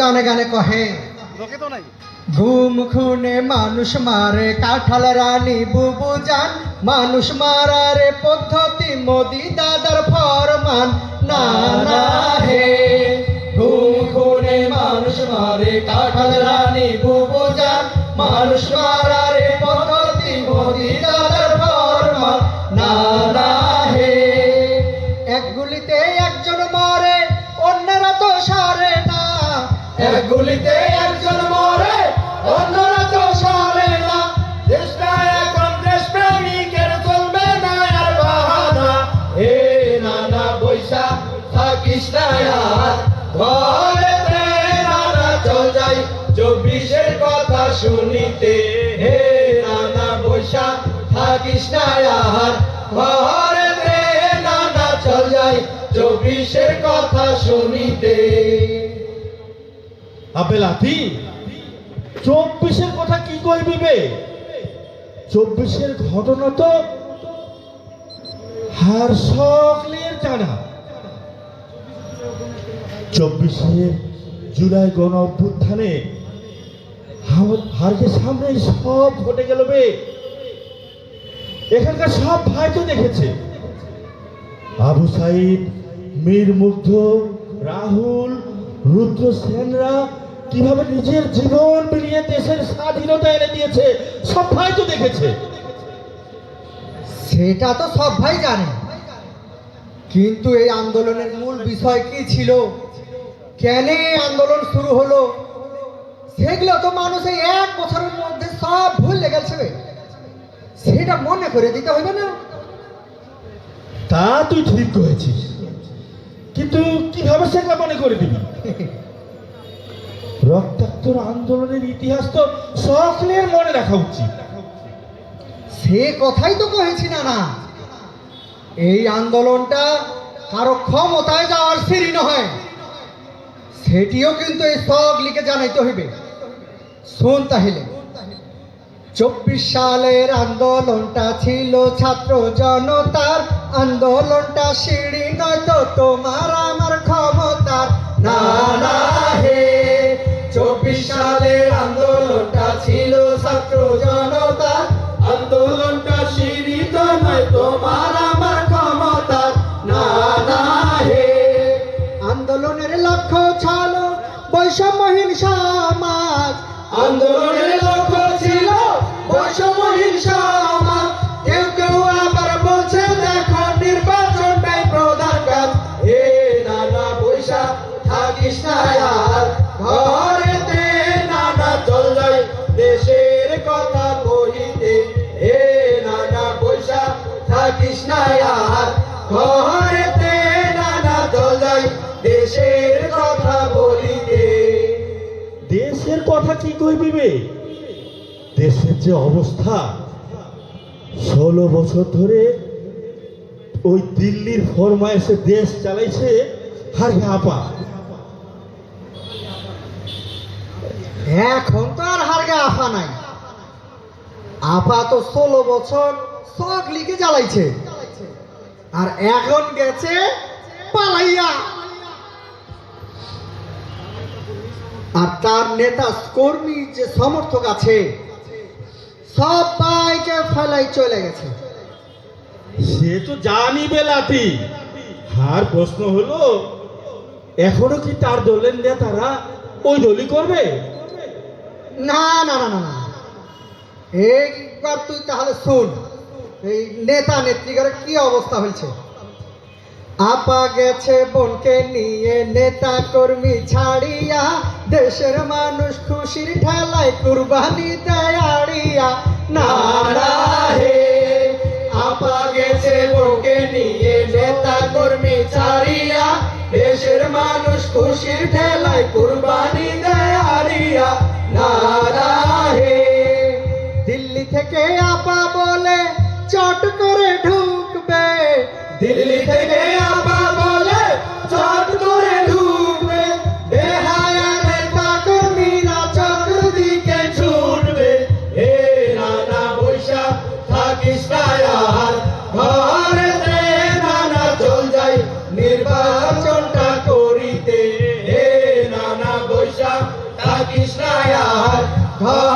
গানে গানে কহে ঘুম খুনে মানুষ মারে কাঁঠাল রানী বুবু জান মানুষ মারারে পদ্ধতি মোদি দাদার ফরমান না না হে ঘুম খুনে মানুষ মারে কাঁঠাল রানী বুবু জান মানুষ মারারে পদ্ধতি মোদি দাদার ফরমান না না হে এক গুলিতে একজন মরে অন্যরা তো সারে না এক গুলিতে একজন মরে অন্যরা তো সারে না দেশটা এখন দেশ প্রেমিকের চলবে না আর বাহানা হে নানা বৈশা থাকিস না আর ঘরে নানা চল যাই 24-এর কথা শুনিতে হে নানা বৈশা থাকিস না আর ঘরে নানা চল যাই 24-এর কথা শুনিতে। আবেলাতি 24-এর কথা কি কইবি বে 24-এর ঘটনা তো হার সকলের জানা 24-এ জুলাই গণ অভ্যুত্থানে হারকে সামনে সব ঘটে গেল বে এখানকার সব ভাই তো দেখেছে আবু সাইদ মীর মুগ্ধ রাহুল রুদ্র সেনরা কিভাবে নিজের জীবন বিলিয়ে দেশের স্বাধীনতা এনে দিয়েছে সব ভাই তো দেখেছে সেটা তো সব ভাই জানে কিন্তু এই আন্দোলনের মূল বিষয় কি ছিল কেন আন্দোলন শুরু হলো সেগুলো তো মানুষ এই 1 বছরের মধ্যে সব ভুলে গেছে সেটা মনে করে দিতে হবে না তা তুই ঠিক করেছিস কিন্তু কিভাবে সেটা মনে করে দিবি রক্তাক্ত আন্দোলনের ইতিহাস তো সকলের মনে রাখা উচিত সে কথাই তো কহেছি না না এই আন্দোলনটা কারো ক্ষমতায় যাওয়ার সিঁড়ি নয় সেটিও কিন্তু এই সকলিকে জানাইতে হইবে শোন তাহলে 24 সালের আন্দোলনটা ছিল ছাত্র জনতার আন্দোলনটা সিঁড়ি নয় তো তোমার আমার ক্ষমতার না না হে 24 সালের আন্দোলনটা ছিল ছাত্র জনতার আন্দোলনটা সিঁড়ি তো নয় তোমার আমার ক্ষমতার না না হে আন্দোলনের লক্ষ্য ছিল বৈষম্যহীন সমাজ আন্দোলনের লক্ষ্য ছিল বৈষম্যহীন সমাজ কেউ কেউ আবার বলছে দেখো নির্বাচনটাই প্রধান কাজ হে নানা বৈশা থাকিস না আর ঘরেতে নানা চল যাই দেশের কথা কহিতে হে নানা বৈশা থাকিস না আর ঘরেতে নানা চল যাই দেশের কথা বলিতে দেশের কথা কি কইবি বে দেশের যে অবস্থা 16 বছর ধরে ওই দিল্লির ফরমায়েশে দেশ চালাইছে হার আপা এখন তো আর হারগা আফা নাই আপা তো 16 বছর সব লিখে জ্বালাইছে আর এখন গেছে পালাইয়া আর তার নেতা কর্মী যে সমর্থক আছে সবাইকে ফেলাই চলে গেছে সে তো জানি বেলাতি আর প্রশ্ন হলো এখনো কি তার দলের নেতারা ওই দলই করবে না না না না না এইবার তুই তাহলে শুন এই নেতা নেত্রীদের কি অবস্থা হয়েছে আপা গেছে বোনকে নিয়ে নেতা কর্মী ছাড়িয়া দেশের মানুষ খুশির ঠেলায় কুরবানি দেয় আড়িয়া না না হে আপা গেছে বোনকে নিয়ে নেতা কর্মী ছাড়িয়া দেশের মানুষ খুশির ঠেলায় কুরবানি দেয় আড়িয়া না না হে দিল্লি থেকে আপা বলে চট করে ঢুকবে দিল্লি থেকে আপা বলে চট করে ঢুকবে বেহায়া নেতা কর্মীরা চতুর্দিকে ছুটবে হে নানা বৈশা থাকিস না আর ঘরেতে নানা চল যাই নির্বাচনটা করিতে হে নানা বৈশা থাকিস না আর ঘর